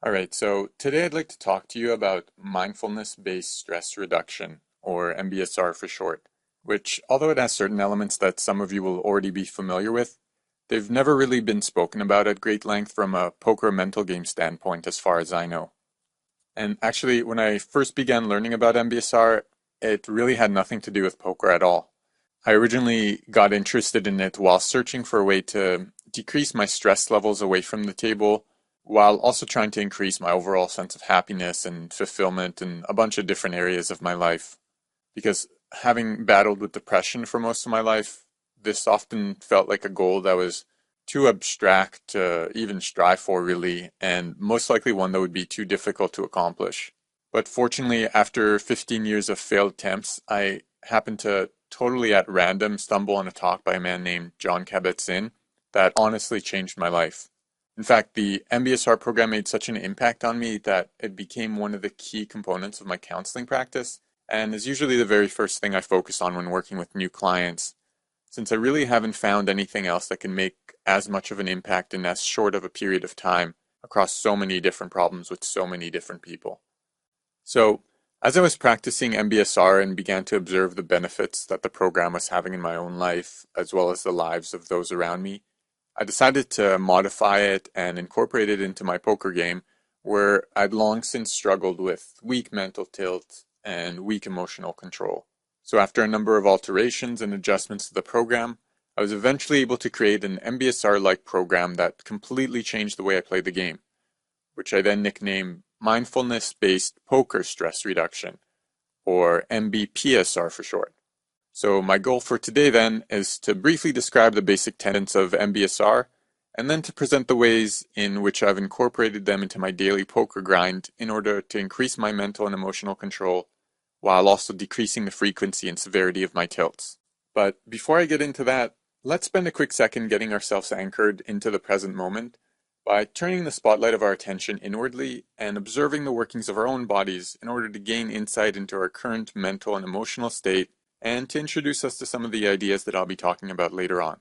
All right, so today I'd like to talk to you about mindfulness-based stress reduction, or MBSR for short, which, although it has certain elements that some of you will already be familiar with, they've never really been spoken about at great length from a poker mental game standpoint, as far as I know. And actually, when I first began learning about MBSR, it really had nothing to do with poker at all. I originally got interested in it while searching for a way to decrease my stress levels away from the table, while also trying to increase my overall sense of happiness and fulfillment in a bunch of different areas of my life. Because having battled with depression for most of my life, this often felt like a goal that was too abstract to even strive for, really, and most likely one that would be too difficult to accomplish. But fortunately, after 15 years of failed attempts, I happened to totally at random stumble on a talk by a man named John Kabat-Zinn that honestly changed my life. In fact, the MBSR program made such an impact on me that it became one of the key components of my counseling practice, and is usually the very first thing I focus on when working with new clients, since I really haven't found anything else that can make as much of an impact in as short of a period of time across so many different problems with so many different people. So, as I was practicing MBSR and began to observe the benefits that the program was having in my own life, as well as the lives of those around me, I decided to modify it and incorporate it into my poker game, where I'd long since struggled with weak mental tilt and weak emotional control. So, after a number of alterations and adjustments to the program, I was eventually able to create an MBSR-like program that completely changed the way I played the game, which I then nicknamed Mindfulness-Based Poker Stress Reduction, or MBPSR for short. So my goal for today then is to briefly describe the basic tenets of MBSR, and then to present the ways in which I've incorporated them into my daily poker grind in order to increase my mental and emotional control, while also decreasing the frequency and severity of my tilts. But before I get into that, let's spend a quick second getting ourselves anchored into the present moment by turning the spotlight of our attention inwardly and observing the workings of our own bodies in order to gain insight into our current mental and emotional state and to introduce us to some of the ideas that I'll be talking about later on.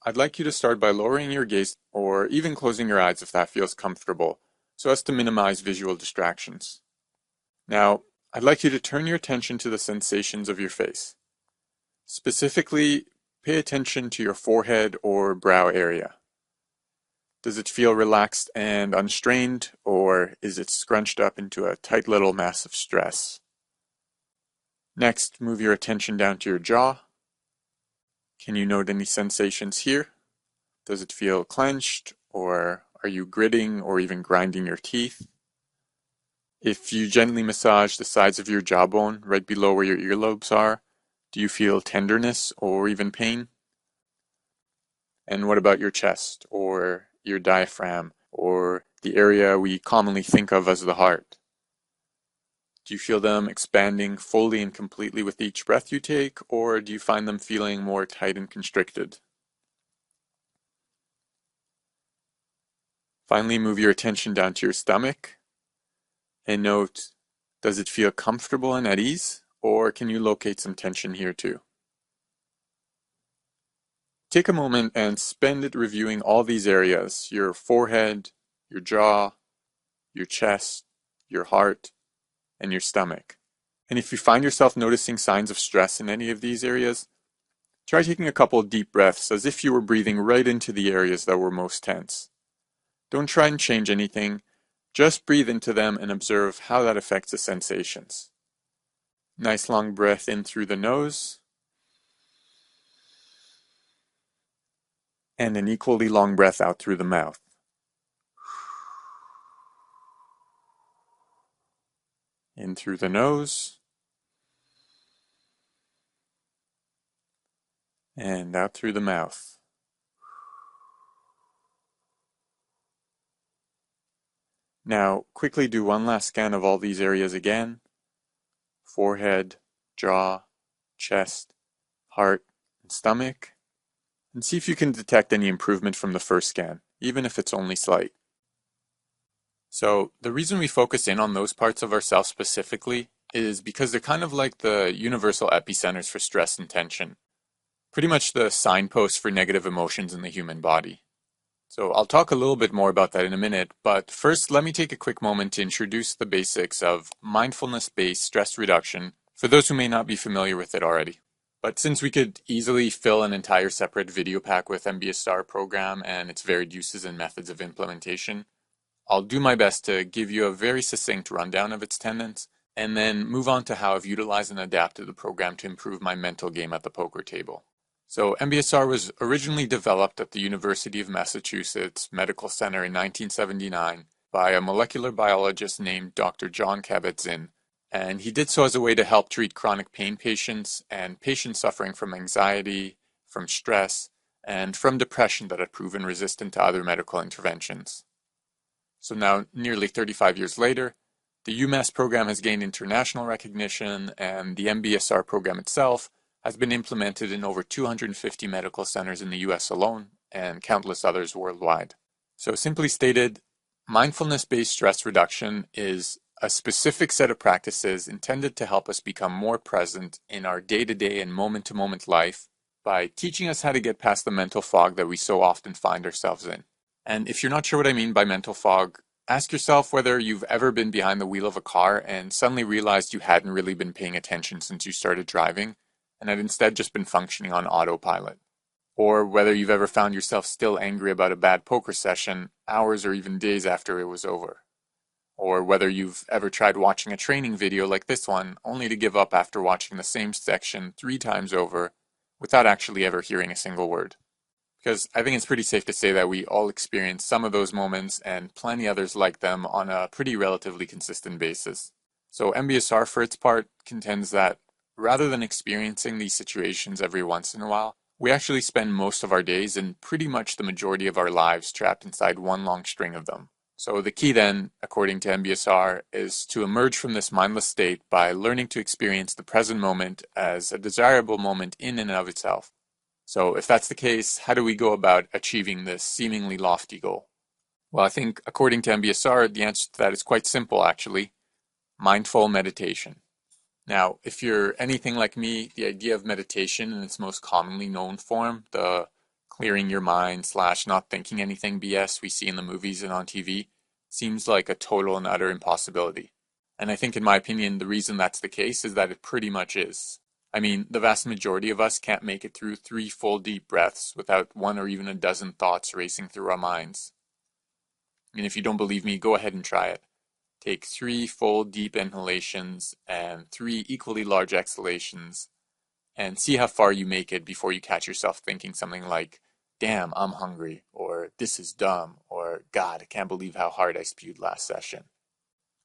I'd like you to start by lowering your gaze or even closing your eyes if that feels comfortable, so as to minimize visual distractions. Now, I'd like you to turn your attention to the sensations of your face. Specifically, pay attention to your forehead or brow area. Does it feel relaxed and unstrained, or is it scrunched up into a tight little mass of stress? Next, move your attention down to your jaw. Can you note any sensations here? Does it feel clenched, or are you gritting or even grinding your teeth? If you gently massage the sides of your jawbone right below where your earlobes are, do you feel tenderness or even pain? And what about your chest or your diaphragm or the area we commonly think of as the heart? Do you feel them expanding fully and completely with each breath you take, or do you find them feeling more tight and constricted? Finally, move your attention down to your stomach and note, does it feel comfortable and at ease, or can you locate some tension here too? Take a moment and spend it reviewing all these areas, your forehead, your jaw, your chest, your heart, and your stomach. And if you find yourself noticing signs of stress in any of these areas, try taking a couple of deep breaths as if you were breathing right into the areas that were most tense. Don't try and change anything, just breathe into them and observe how that affects the sensations. Nice long breath in through the nose, and an equally long breath out through the mouth. In through the nose, and out through the mouth. Now, quickly do one last scan of all these areas again. Forehead, jaw, chest, heart, and stomach. And see if you can detect any improvement from the first scan, even if it's only slight. So, the reason we focus in on those parts of ourselves specifically is because they're kind of like the universal epicenters for stress and tension. Pretty much the signposts for negative emotions in the human body. So I'll talk a little bit more about that in a minute, but first let me take a quick moment to introduce the basics of mindfulness-based stress reduction for those who may not be familiar with it already. But since we could easily fill an entire separate video pack with MBSR program and its varied uses and methods of implementation, I'll do my best to give you a very succinct rundown of its tenets and then move on to how I've utilized and adapted the program to improve my mental game at the poker table. So MBSR was originally developed at the University of Massachusetts Medical Center in 1979 by a molecular biologist named Dr. John Kabat-Zinn, and he did so as a way to help treat chronic pain patients and patients suffering from anxiety, from stress, and from depression that had proven resistant to other medical interventions. So now, nearly 35 years later, the UMass program has gained international recognition, and the MBSR program itself has been implemented in over 250 medical centers in the US alone and countless others worldwide. So simply stated, mindfulness-based stress reduction is a specific set of practices intended to help us become more present in our day-to-day and moment-to-moment life by teaching us how to get past the mental fog that we so often find ourselves in. And if you're not sure what I mean by mental fog, ask yourself whether you've ever been behind the wheel of a car and suddenly realized you hadn't really been paying attention since you started driving and had instead just been functioning on autopilot. Or whether you've ever found yourself still angry about a bad poker session hours or even days after it was over. Or whether you've ever tried watching a training video like this one only to give up after watching the same section 3 times over without actually ever hearing a single word. Because I think it's pretty safe to say that we all experience some of those moments and plenty others like them on a pretty relatively consistent basis. So MBSR, for its part, contends that rather than experiencing these situations every once in a while, we actually spend most of our days and pretty much the majority of our lives trapped inside one long string of them. So the key then, according to MBSR, is to emerge from this mindless state by learning to experience the present moment as a desirable moment in and of itself. So if that's the case, how do we go about achieving this seemingly lofty goal? Well, I think according to MBSR, the answer to that is quite simple actually. Mindful meditation. Now, if you're anything like me, the idea of meditation in its most commonly known form, the clearing your mind / not thinking anything BS we see in the movies and on TV, seems like a total and utter impossibility. And I think in my opinion, the reason that's the case is that it pretty much is. I mean, the vast majority of us can't make it through 3 full deep breaths without 1 or even a dozen thoughts racing through our minds. And if you don't believe me, go ahead and try it. Take 3 full deep inhalations and 3 equally large exhalations and see how far you make it before you catch yourself thinking something like, damn, I'm hungry, or this is dumb, or God, I can't believe how hard I spewed last session.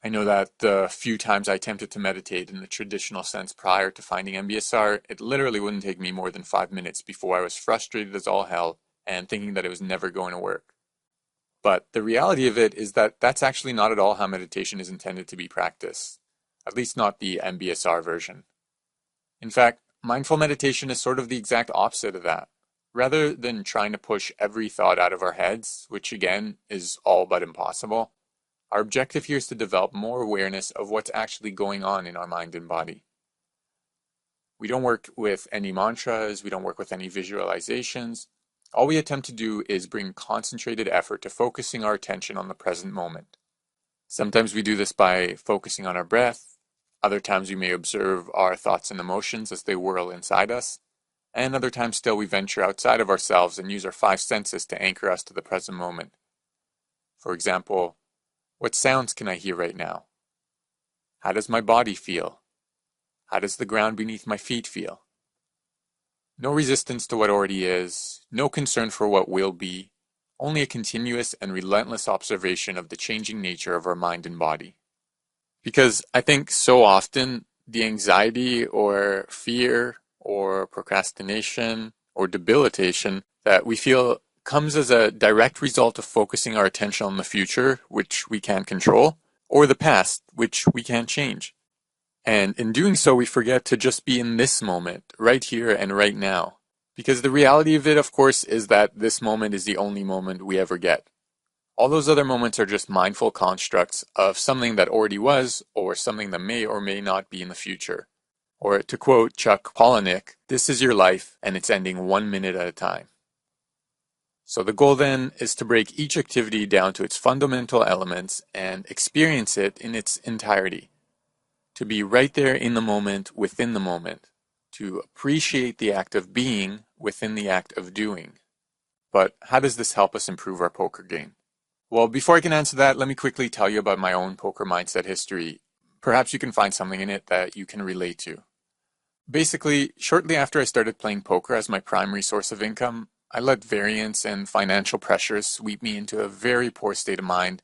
I know that the few times I attempted to meditate in the traditional sense prior to finding MBSR, it literally wouldn't take me more than 5 minutes before I was frustrated as all hell and thinking that it was never going to work. But the reality of it is that that's actually not at all how meditation is intended to be practiced, at least not the MBSR version. In fact, mindful meditation is sort of the exact opposite of that. Rather than trying to push every thought out of our heads, which again is all but impossible, our objective here is to develop more awareness of what's actually going on in our mind and body. We don't work with any mantras, we don't work with any visualizations. All we attempt to do is bring concentrated effort to focusing our attention on the present moment. Sometimes we do this by focusing on our breath. Other times we may observe our thoughts and emotions as they whirl inside us. And other times still we venture outside of ourselves and use our 5 senses to anchor us to the present moment. For example, what sounds can I hear right now? How does my body feel? How does the ground beneath my feet feel? No resistance to what already is, no concern for what will be, only a continuous and relentless observation of the changing nature of our mind and body. Because I think so often the anxiety or fear or procrastination or debilitation that we feel comes as a direct result of focusing our attention on the future, which we can't control, or the past, which we can't change. And in doing so, we forget to just be in this moment, right here and right now. Because the reality of it, of course, is that this moment is the only moment we ever get. All those other moments are just mindful constructs of something that already was, or something that may or may not be in the future. Or to quote Chuck Palahniuk, this is your life, and it's ending 1 minute at a time. So the goal then is to break each activity down to its fundamental elements and experience it in its entirety. To be right there in the moment, within the moment. To appreciate the act of being within the act of doing. But how does this help us improve our poker game? Well, before I can answer that, let me quickly tell you about my own poker mindset history. Perhaps you can find something in it that you can relate to. Basically, shortly after I started playing poker as my primary source of income, I let variance and financial pressures sweep me into a very poor state of mind,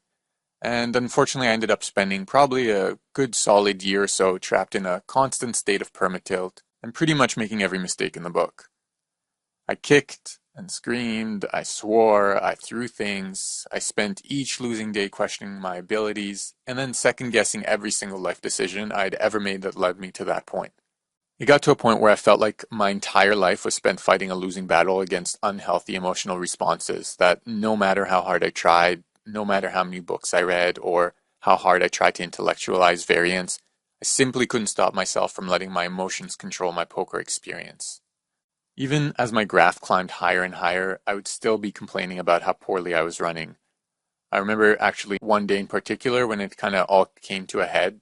and unfortunately I ended up spending probably a good solid year or so trapped in a constant state of permatilt and pretty much making every mistake in the book. I kicked and screamed, I swore, I threw things, I spent each losing day questioning my abilities, and then second guessing every single life decision I'd ever made that led me to that point. It got to a point where I felt like my entire life was spent fighting a losing battle against unhealthy emotional responses that no matter how hard I tried, no matter how many books I read, or how hard I tried to intellectualize variance, I simply couldn't stop myself from letting my emotions control my poker experience. Even as my graph climbed higher and higher, I would still be complaining about how poorly I was running. I remember actually one day in particular when it kind of all came to a head.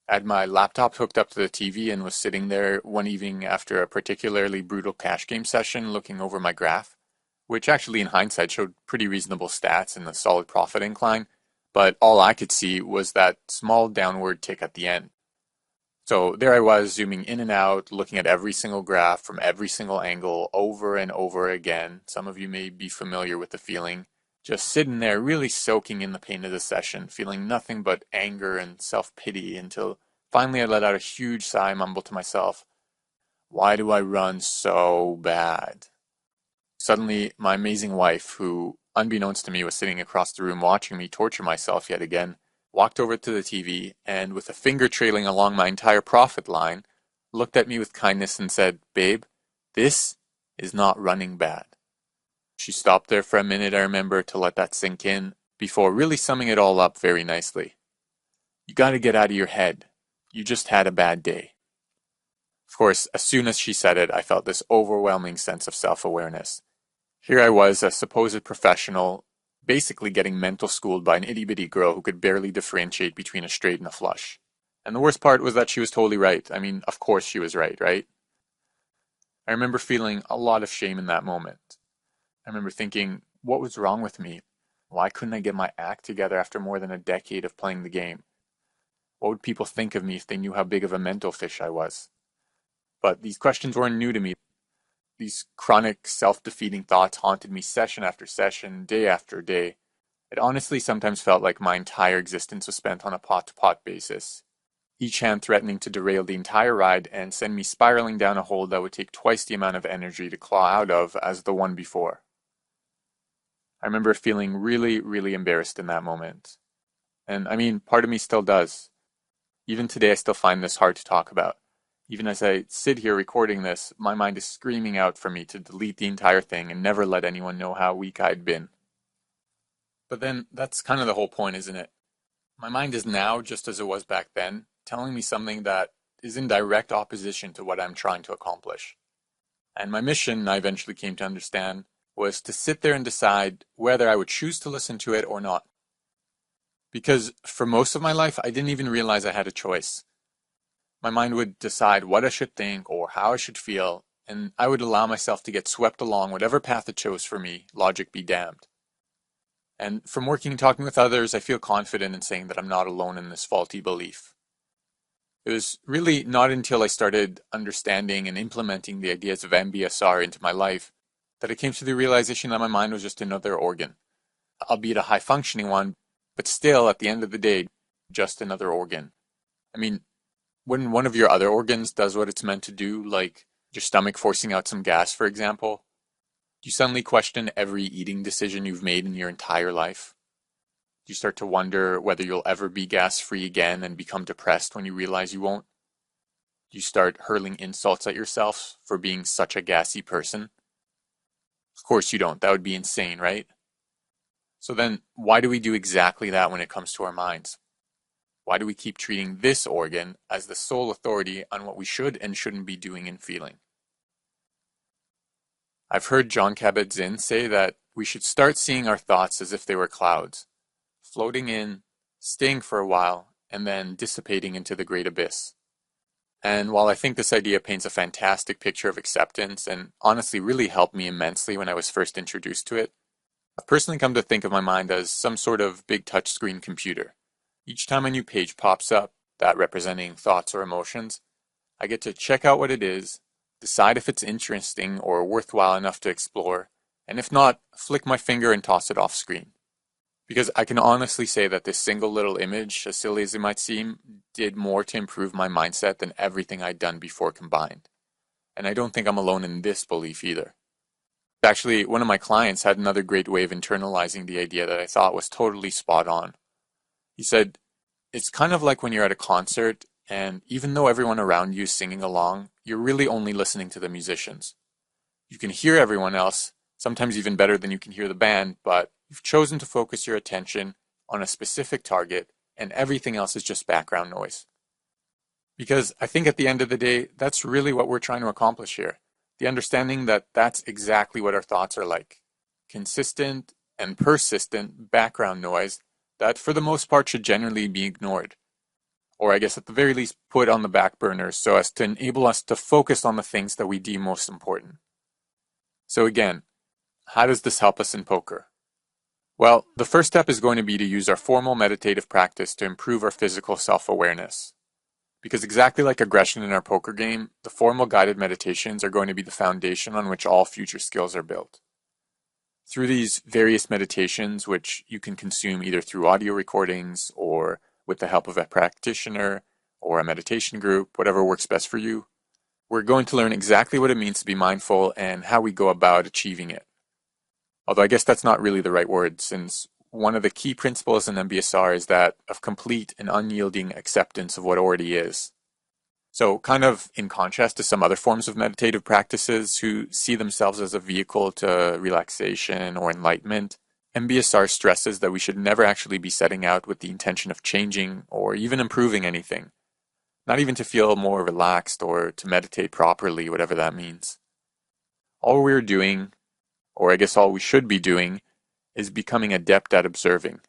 I had my laptop hooked up to the TV and was sitting there one evening after a particularly brutal cash game session looking over my graph, which actually in hindsight showed pretty reasonable stats and a solid profit incline, but all I could see was that small downward tick at the end. So there I was zooming in and out, looking at every single graph from every single angle over and over again. Some of you may be familiar with the feeling. Just sitting there really soaking in the pain of the session, feeling nothing but anger and self-pity until finally I let out a huge sigh, mumble to myself, "Why do I run so bad?" Suddenly, my amazing wife, who unbeknownst to me was sitting across the room watching me torture myself yet again, walked over to the TV and, with a finger trailing along my entire profit line, looked at me with kindness and said, "Babe, this is not running bad." She stopped there for a minute, I remember, to let that sink in, before really summing it all up very nicely. "You gotta get out of your head. You just had a bad day." Of course, as soon as she said it, I felt this overwhelming sense of self-awareness. Here I was, a supposed professional, basically getting mental schooled by an itty-bitty girl who could barely differentiate between a straight and a flush. And the worst part was that she was totally right. I mean, of course she was right, right? I remember feeling a lot of shame in that moment. I remember thinking, what was wrong with me? Why couldn't I get my act together after more than a decade of playing the game? What would people think of me if they knew how big of a mental fish I was? But these questions weren't new to me. These chronic self-defeating thoughts haunted me session after session, day after day. It honestly sometimes felt like my entire existence was spent on a pot-to-pot basis, each hand threatening to derail the entire ride and send me spiraling down a hole that would take twice the amount of energy to claw out of as the one before. I remember feeling really, really embarrassed in that moment. And I mean, part of me still does. Even today, I still find this hard to talk about. Even as I sit here recording this, my mind is screaming out for me to delete the entire thing and never let anyone know how weak I'd been. But then, that's kind of the whole point, isn't it? My mind is now, just as it was back then, telling me something that is in direct opposition to what I'm trying to accomplish. And my mission, I eventually came to understand, was to sit there and decide whether I would choose to listen to it or not. Because for most of my life, I didn't even realize I had a choice. My mind would decide what I should think or how I should feel, and I would allow myself to get swept along whatever path it chose for me, logic be damned. And from working and talking with others, I feel confident in saying that I'm not alone in this faulty belief. It was really not until I started understanding and implementing the ideas of MBSR into my life that I came to the realization that my mind was just another organ, albeit a high-functioning one, but still, at the end of the day, just another organ. I mean, when one of your other organs does what it's meant to do, like your stomach forcing out some gas, for example, you suddenly question every eating decision you've made in your entire life. You start to wonder whether you'll ever be gas-free again and become depressed when you realize you won't. You start hurling insults at yourself for being such a gassy person. Of course you don't. That would be insane, right? So then, why do we do exactly that when it comes to our minds? Why do we keep treating this organ as the sole authority on what we should and shouldn't be doing and feeling? I've heard Jon Kabat-Zinn say that we should start seeing our thoughts as if they were clouds, floating in, staying for a while, and then dissipating into the great abyss. And while I think this idea paints a fantastic picture of acceptance and honestly really helped me immensely when I was first introduced to it, I've personally come to think of my mind as some sort of big touchscreen computer. Each time a new page pops up, that representing thoughts or emotions, I get to check out what it is, decide if it's interesting or worthwhile enough to explore, and if not, flick my finger and toss it off screen. Because I can honestly say that this single little image, as silly as it might seem, did more to improve my mindset than everything I'd done before combined. And I don't think I'm alone in this belief either. Actually, one of my clients had another great way of internalizing the idea that I thought was totally spot on. He said, it's kind of like when you're at a concert, and even though everyone around you is singing along, you're really only listening to the musicians. You can hear everyone else, sometimes even better than you can hear the band, but you've chosen to focus your attention on a specific target, and everything else is just background noise. Because I think at the end of the day, that's really what we're trying to accomplish here. The understanding that that's exactly what our thoughts are like. Consistent and persistent background noise that for the most part should generally be ignored. Or I guess at the very least put on the back burner so as to enable us to focus on the things that we deem most important. So again, how does this help us in poker? Well, the first step is going to be to use our formal meditative practice to improve our physical self-awareness. Because exactly like aggression in our poker game, the formal guided meditations are going to be the foundation on which all future skills are built. Through these various meditations, which you can consume either through audio recordings or with the help of a practitioner or a meditation group, whatever works best for you, we're going to learn exactly what it means to be mindful and how we go about achieving it. Although I guess that's not really the right word, since one of the key principles in MBSR is that of complete and unyielding acceptance of what already is. So kind of in contrast to some other forms of meditative practices who see themselves as a vehicle to relaxation or enlightenment, MBSR stresses that we should never actually be setting out with the intention of changing or even improving anything, not even to feel more relaxed or to meditate properly, whatever that means. All we're doing, or I guess all we should be doing, is becoming adept at observing.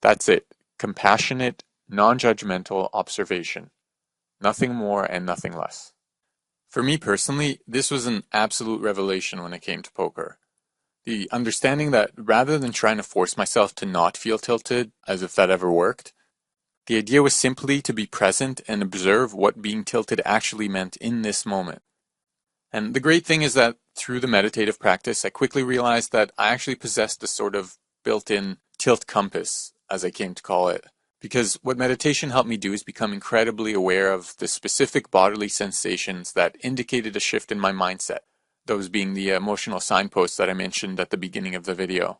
That's it. Compassionate, non-judgmental observation. Nothing more and nothing less. For me personally, this was an absolute revelation when it came to poker. The understanding that rather than trying to force myself to not feel tilted, as if that ever worked, the idea was simply to be present and observe what being tilted actually meant in this moment. And the great thing is that through the meditative practice, I quickly realized that I actually possessed a sort of built-in tilt compass, as I came to call it. Because what meditation helped me do is become incredibly aware of the specific bodily sensations that indicated a shift in my mindset, those being the emotional signposts that I mentioned at the beginning of the video.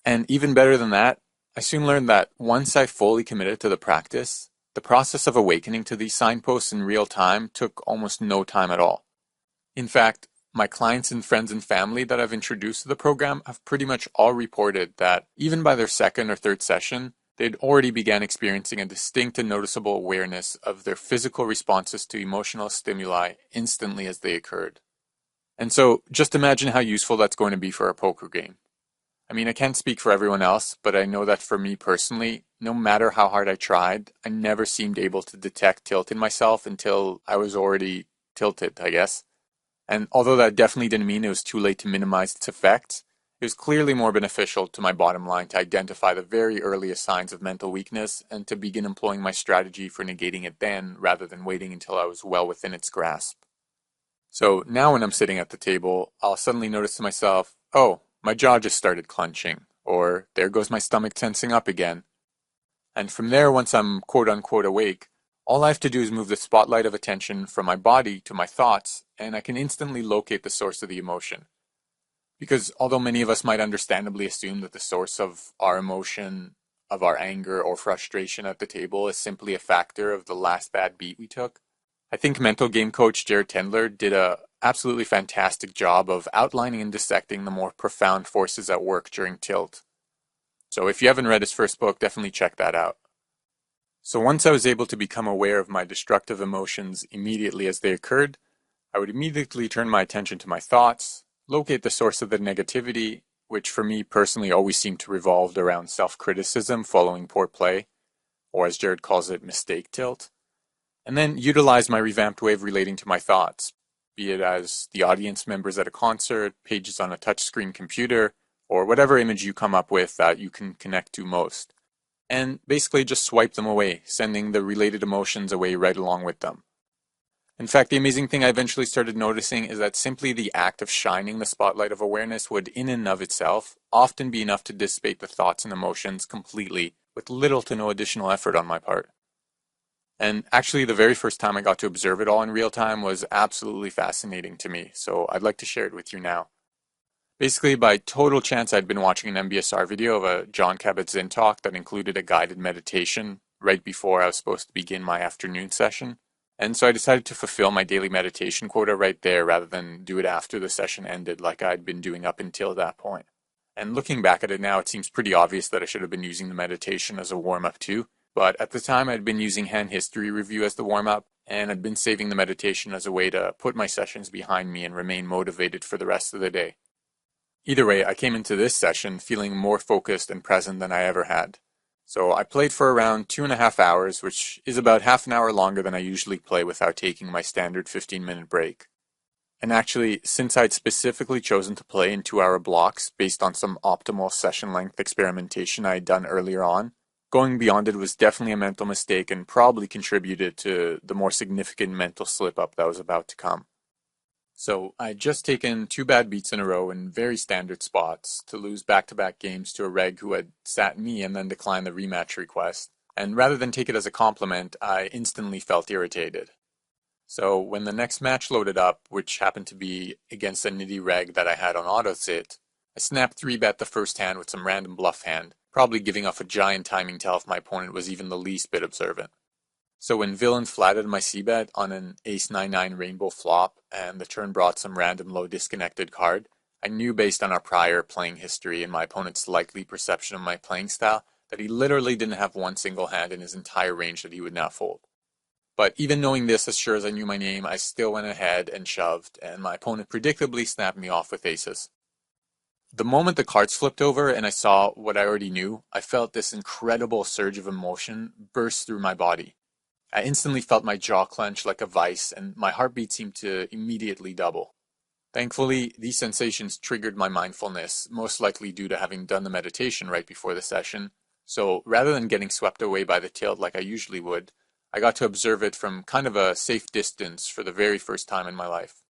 And even better than that, I soon learned that once I fully committed to the practice, the process of awakening to these signposts in real time took almost no time at all. In fact, my clients and friends and family that I've introduced to the program have pretty much all reported that even by their second or third session, they'd already began experiencing a distinct and noticeable awareness of their physical responses to emotional stimuli instantly as they occurred. And so just imagine how useful that's going to be for a poker game. I mean, I can't speak for everyone else, but I know that for me personally, no matter how hard I tried, I never seemed able to detect tilt in myself until I was already tilted, I guess. And although that definitely didn't mean it was too late to minimize its effects, it was clearly more beneficial to my bottom line to identify the very earliest signs of mental weakness and to begin employing my strategy for negating it then rather than waiting until I was well within its grasp. So now when I'm sitting at the table, I'll suddenly notice to myself, oh, my jaw just started clenching, or there goes my stomach tensing up again. And from there, once I'm quote unquote awake, all I have to do is move the spotlight of attention from my body to my thoughts, and I can instantly locate the source of the emotion. Because although many of us might understandably assume that the source of our emotion, of our anger or frustration at the table is simply a factor of the last bad beat we took, I think mental game coach Jared Tendler did a absolutely fantastic job of outlining and dissecting the more profound forces at work during tilt. So if you haven't read his first book, definitely check that out. So once I was able to become aware of my destructive emotions immediately as they occurred, I would immediately turn my attention to my thoughts, locate the source of the negativity, which for me personally always seemed to revolve around self-criticism following poor play, or as Jared calls it, mistake tilt, and then utilize my revamped way of relating to my thoughts, be it as the audience members at a concert, pages on a touchscreen computer, or whatever image you come up with that you can connect to most. And basically just swipe them away, sending the related emotions away right along with them. In fact, the amazing thing I eventually started noticing is that simply the act of shining the spotlight of awareness would, in and of itself, often be enough to dissipate the thoughts and emotions completely, with little to no additional effort on my part. And actually, the very first time I got to observe it all in real time was absolutely fascinating to me, so I'd like to share it with you now. Basically, by total chance, I'd been watching an MBSR video of a Jon Kabat-Zinn talk that included a guided meditation right before I was supposed to begin my afternoon session. And so I decided to fulfill my daily meditation quota right there rather than do it after the session ended like I'd been doing up until that point. And looking back at it now, it seems pretty obvious that I should have been using the meditation as a warm-up too. But at the time, I'd been using hand history review as the warm-up, and I'd been saving the meditation as a way to put my sessions behind me and remain motivated for the rest of the day. Either way, I came into this session feeling more focused and present than I ever had. So I played for around 2.5 hours, which is about half an hour longer than I usually play without taking my standard 15-minute break. And actually, since I'd specifically chosen to play in 2-hour blocks based on some optimal session length experimentation I had done earlier on, going beyond it was definitely a mental mistake and probably contributed to the more significant mental slip-up that was about to come. So I'd just taken 2 bad beats in a row in very standard spots to lose back-to-back games to a reg who had sat me and then declined the rematch request. And rather than take it as a compliment, I instantly felt irritated. So when the next match loaded up, which happened to be against a nitty reg that I had on auto-sit, I snapped 3-bet the first hand with some random bluff hand, probably giving off a giant timing tell if my opponent was even the least bit observant. So when Villain flatted my c-bet on an ace-9-9 rainbow flop and the turn brought some random low disconnected card, I knew based on our prior playing history and my opponent's likely perception of my playing style that he literally didn't have one single hand in his entire range that he would not fold. But even knowing this as sure as I knew my name, I still went ahead and shoved, and my opponent predictably snapped me off with aces. The moment the cards flipped over and I saw what I already knew, I felt this incredible surge of emotion burst through my body. I instantly felt my jaw clench like a vice, and my heartbeat seemed to immediately double. Thankfully, these sensations triggered my mindfulness, most likely due to having done the meditation right before the session, so rather than getting swept away by the tilt like I usually would, I got to observe it from kind of a safe distance for the very first time in my life.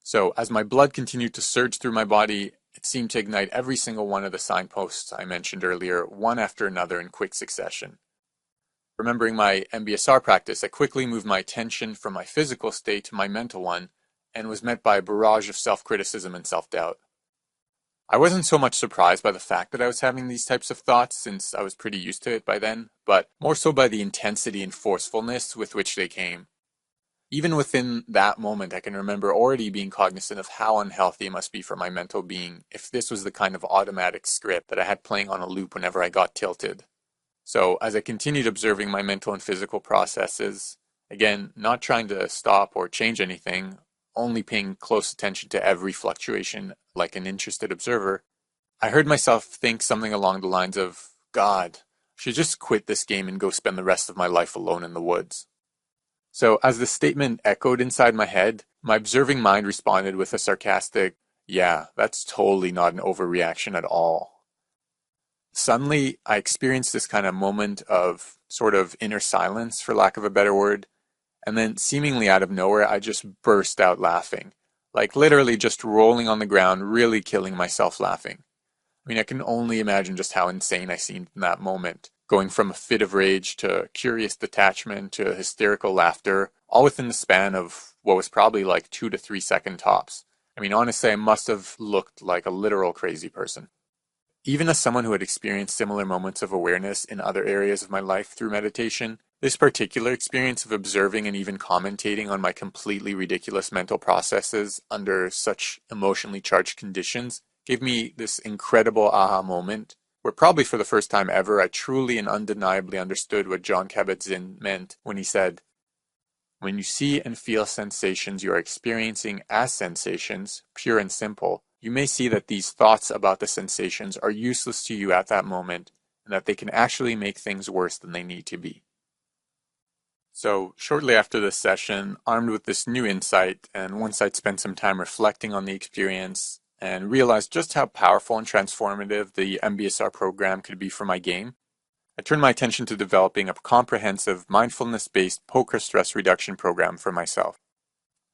So as my blood continued to surge through my body, it seemed to ignite every single one of the signposts I mentioned earlier, one after another in quick succession. Remembering my MBSR practice, I quickly moved my attention from my physical state to my mental one, and was met by a barrage of self-criticism and self-doubt. I wasn't so much surprised by the fact that I was having these types of thoughts, since I was pretty used to it by then, but more so by the intensity and forcefulness with which they came. Even within that moment, I can remember already being cognizant of how unhealthy it must be for my mental being if this was the kind of automatic script that I had playing on a loop whenever I got tilted. So as I continued observing my mental and physical processes, again, not trying to stop or change anything, only paying close attention to every fluctuation like an interested observer, I heard myself think something along the lines of, God, I should just quit this game and go spend the rest of my life alone in the woods. So as the statement echoed inside my head, my observing mind responded with a sarcastic, yeah, that's totally not an overreaction at all. Suddenly, I experienced this kind of moment of sort of inner silence, for lack of a better word, and then seemingly out of nowhere, I just burst out laughing. Like literally just rolling on the ground, really killing myself laughing. I mean, I can only imagine just how insane I seemed in that moment, going from a fit of rage to curious detachment to hysterical laughter, all within the span of what was probably like 2 to 3 second tops. I mean, honestly, I must have looked like a literal crazy person. Even as someone who had experienced similar moments of awareness in other areas of my life through meditation, this particular experience of observing and even commentating on my completely ridiculous mental processes under such emotionally charged conditions gave me this incredible aha moment where probably for the first time ever I truly and undeniably understood what Jon Kabat-Zinn meant when he said, "When you see and feel sensations you are experiencing as sensations, pure and simple, you may see that these thoughts about the sensations are useless to you at that moment, and that they can actually make things worse than they need to be. So, shortly after this session, armed with this new insight, and once I'd spent some time reflecting on the experience and realized just how powerful and transformative the MBSR program could be for my game, I turned my attention to developing a comprehensive mindfulness-based poker stress reduction program for myself.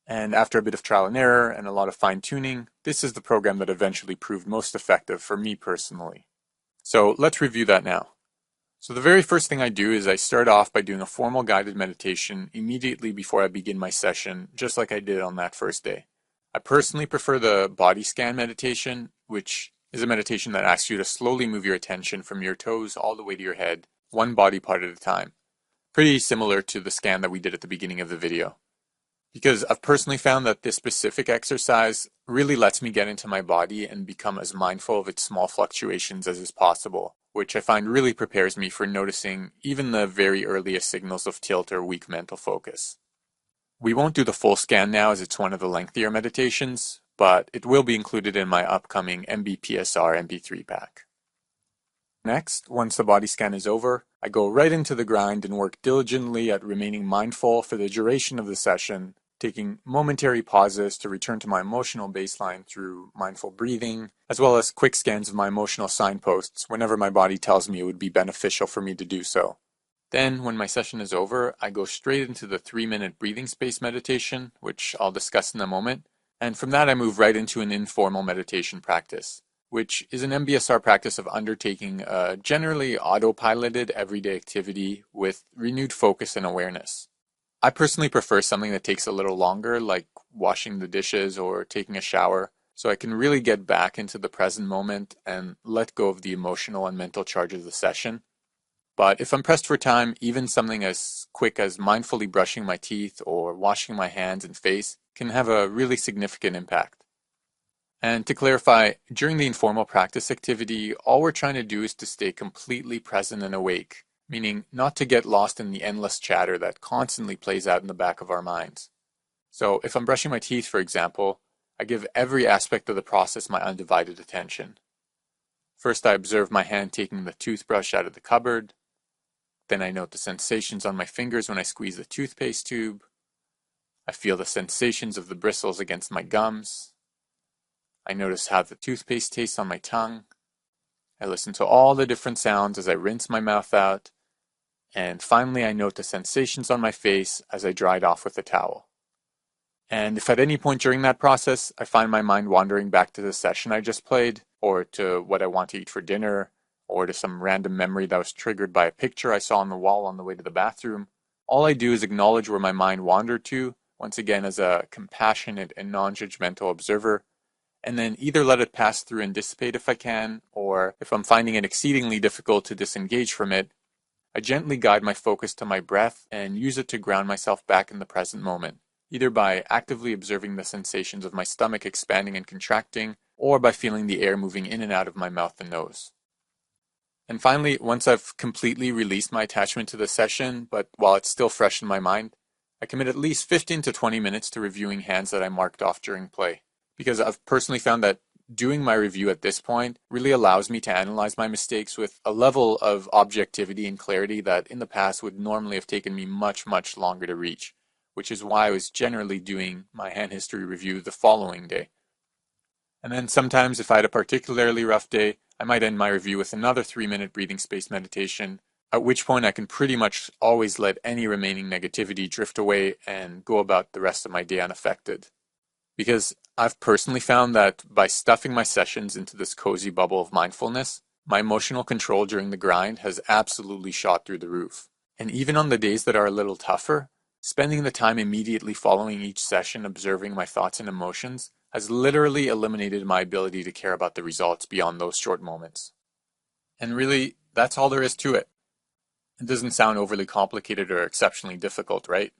And after a bit of trial and error and a lot of fine-tuning, this is the program that eventually proved most effective for me personally. So let's review that now. So the very first thing I do is I start off by doing a formal guided meditation immediately before I begin my session, just like I did on that first day. I personally prefer the body scan meditation, which is a meditation that asks you to slowly move your attention from your toes all the way to your head, one body part at a time. Pretty similar to the scan that we did at the beginning of the video. Because I've personally found that this specific exercise really lets me get into my body and become as mindful of its small fluctuations as is possible, which I find really prepares me for noticing even the very earliest signals of tilt or weak mental focus. We won't do the full scan now as it's one of the lengthier meditations, but it will be included in my upcoming MBSR MP3 pack. Next, once the body scan is over, I go right into the grind and work diligently at remaining mindful for the duration of the session, taking momentary pauses to return to my emotional baseline through mindful breathing, as well as quick scans of my emotional signposts whenever my body tells me it would be beneficial for me to do so. Then, when my session is over, I go straight into the 3-minute breathing space meditation, which I'll discuss in a moment, and from that I move right into an informal meditation practice, which is an MBSR practice of undertaking a generally autopiloted everyday activity with renewed focus and awareness. I personally prefer something that takes a little longer, like washing the dishes or taking a shower, so I can really get back into the present moment and let go of the emotional and mental charge of the session. But if I'm pressed for time, even something as quick as mindfully brushing my teeth or washing my hands and face can have a really significant impact. And to clarify, during the informal practice activity, all we're trying to do is to stay completely present and awake, meaning not to get lost in the endless chatter that constantly plays out in the back of our minds. So if I'm brushing my teeth, for example, I give every aspect of the process my undivided attention. First, I observe my hand taking the toothbrush out of the cupboard. Then I note the sensations on my fingers when I squeeze the toothpaste tube. I feel the sensations of the bristles against my gums. I notice how the toothpaste tastes on my tongue. I listen to all the different sounds as I rinse my mouth out. And finally, I note the sensations on my face as I dry it off with a towel. And if at any point during that process, I find my mind wandering back to the session I just played, or to what I want to eat for dinner, or to some random memory that was triggered by a picture I saw on the wall on the way to the bathroom, all I do is acknowledge where my mind wandered to, once again as a compassionate and non-judgmental observer, and then either let it pass through and dissipate if I can, or if I'm finding it exceedingly difficult to disengage from it, I gently guide my focus to my breath and use it to ground myself back in the present moment, either by actively observing the sensations of my stomach expanding and contracting, or by feeling the air moving in and out of my mouth and nose. And finally, once I've completely released my attachment to the session, but while it's still fresh in my mind, I commit at least 15 to 20 minutes to reviewing hands that I marked off during play, because I've personally found that doing my review at this point really allows me to analyze my mistakes with a level of objectivity and clarity that in the past would normally have taken me much, much longer to reach, which is why I was generally doing my hand history review the following day. And then sometimes if I had a particularly rough day, I might end my review with another 3-minute breathing space meditation, at which point I can pretty much always let any remaining negativity drift away and go about the rest of my day unaffected. Because I've personally found that by stuffing my sessions into this cozy bubble of mindfulness, my emotional control during the grind has absolutely shot through the roof. And even on the days that are a little tougher, spending the time immediately following each session observing my thoughts and emotions has literally eliminated my ability to care about the results beyond those short moments. And really, that's all there is to it. It doesn't sound overly complicated or exceptionally difficult, right?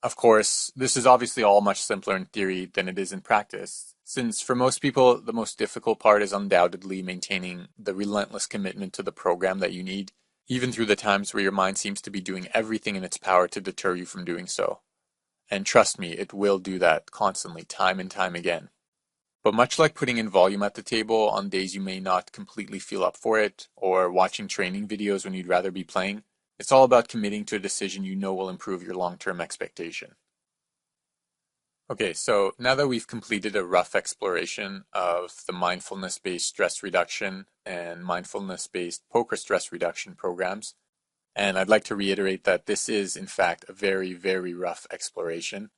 Of course, this is obviously all much simpler in theory than it is in practice, since for most people, the most difficult part is undoubtedly maintaining the relentless commitment to the program that you need, even through the times where your mind seems to be doing everything in its power to deter you from doing so. And trust me, it will do that constantly, time and time again. But much like putting in volume at the table on days you may not completely feel up for it, or watching training videos when you'd rather be playing, it's all about committing to a decision you know will improve your long-term expectation. Okay, so now that we've completed a rough exploration of the mindfulness-based stress reduction and mindfulness-based poker stress reduction programs, and I'd like to reiterate that this is, in fact, a very, very rough exploration.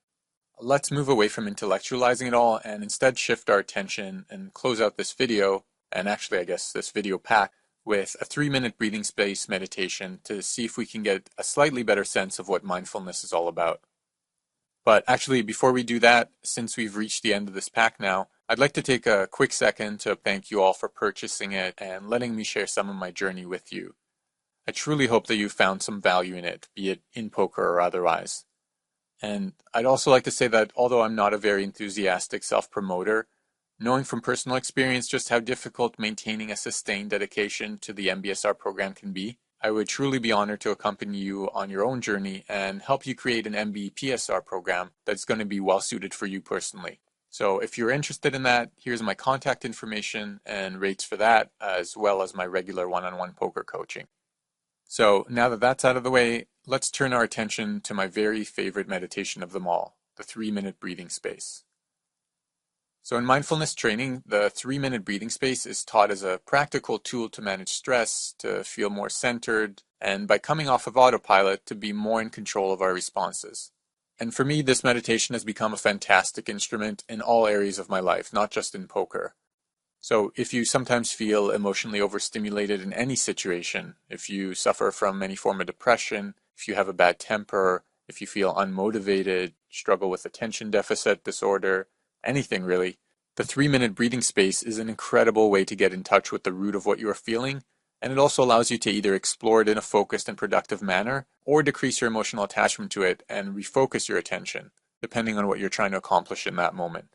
Let's move away from intellectualizing it all and instead shift our attention and close out this video, and actually I guess this video pack, with a 3-minute breathing space meditation to see if we can get a slightly better sense of what mindfulness is all about. But actually, before we do that, since we've reached the end of this pack now, I'd like to take a quick second to thank you all for purchasing it and letting me share some of my journey with you. I truly hope that you found some value in it, be it in poker or otherwise. And I'd also like to say that although I'm not a very enthusiastic self-promoter, knowing from personal experience just how difficult maintaining a sustained dedication to the MBSR program can be, I would truly be honored to accompany you on your own journey and help you create an MBPSR program that's going to be well suited for you personally. So if you're interested in that, here's my contact information and rates for that, as well as my regular one-on-one poker coaching. So now that that's out of the way, let's turn our attention to my very favorite meditation of them all, the 3-minute breathing space. So in mindfulness training, the 3-minute breathing space is taught as a practical tool to manage stress, to feel more centered, and by coming off of autopilot, to be more in control of our responses. And for me, this meditation has become a fantastic instrument in all areas of my life, not just in poker. So if you sometimes feel emotionally overstimulated in any situation, if you suffer from any form of depression, if you have a bad temper, if you feel unmotivated, struggle with attention deficit disorder, anything really, the 3-minute breathing space is an incredible way to get in touch with the root of what you are feeling, and it also allows you to either explore it in a focused and productive manner, or decrease your emotional attachment to it and refocus your attention, depending on what you're trying to accomplish in that moment.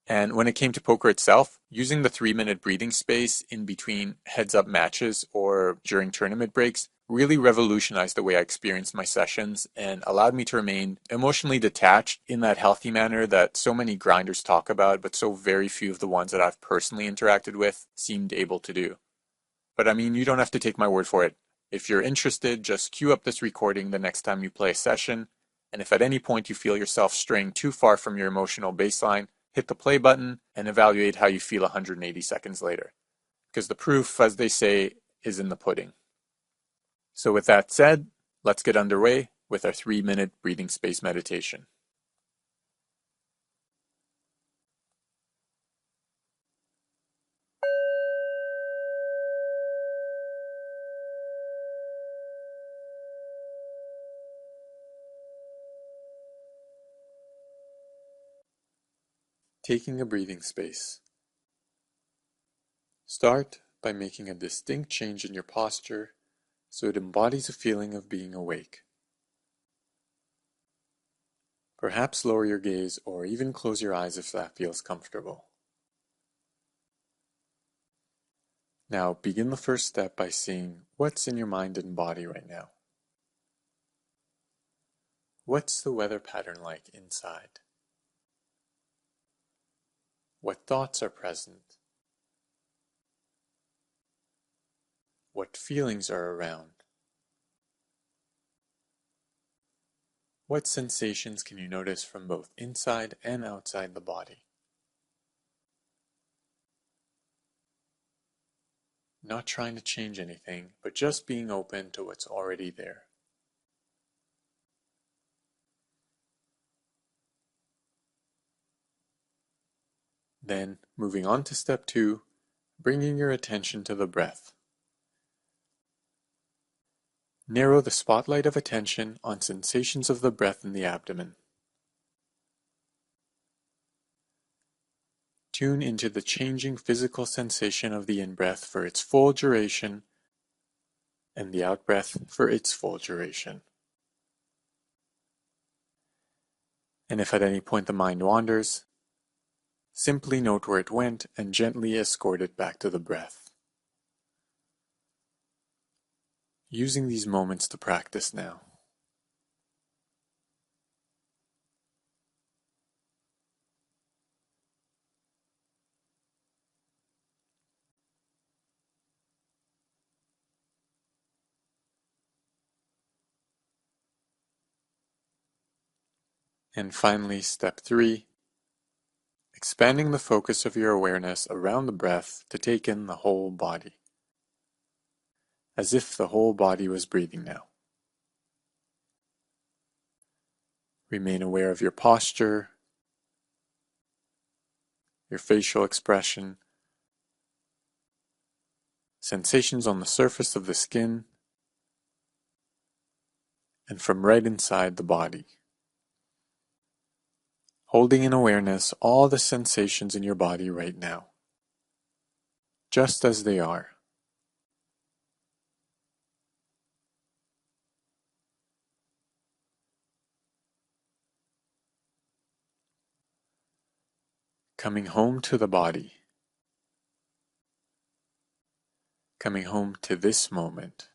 And when it came to poker itself, using the 3-minute breathing space in between heads-up matches or during tournament breaks really revolutionized the way I experienced my sessions and allowed me to remain emotionally detached in that healthy manner that so many grinders talk about, but so very few of the ones that I've personally interacted with seemed able to do. But I mean, you don't have to take my word for it. If you're interested, just queue up this recording the next time you play a session, and if at any point you feel yourself straying too far from your emotional baseline, hit the play button and evaluate how you feel 180 seconds later. Because the proof, as they say, is in the pudding. So with that said, let's get underway with our 3-minute breathing space meditation. Taking a breathing space. Start by making a distinct change in your posture so it embodies a feeling of being awake. Perhaps lower your gaze or even close your eyes if that feels comfortable. Now begin the first step by seeing what's in your mind and body right now. What's the weather pattern like inside? What thoughts are present? What feelings are around? What sensations can you notice from both inside and outside the body? Not trying to change anything, but just being open to what's already there. Then, moving on to step 2, bringing your attention to the breath. Narrow the spotlight of attention on sensations of the breath in the abdomen. Tune into the changing physical sensation of the in-breath for its full duration and the out-breath for its full duration. And if at any point the mind wanders, simply note where it went and gently escort it back to the breath. Using these moments to practice now. And finally, step 3, expanding the focus of your awareness around the breath to take in the whole body, as if the whole body was breathing now. Remain aware of your posture, your facial expression, sensations on the surface of the skin, and from right inside the body. Holding in awareness all the sensations in your body right now, just as they are. Coming home to the body. Coming home to this moment.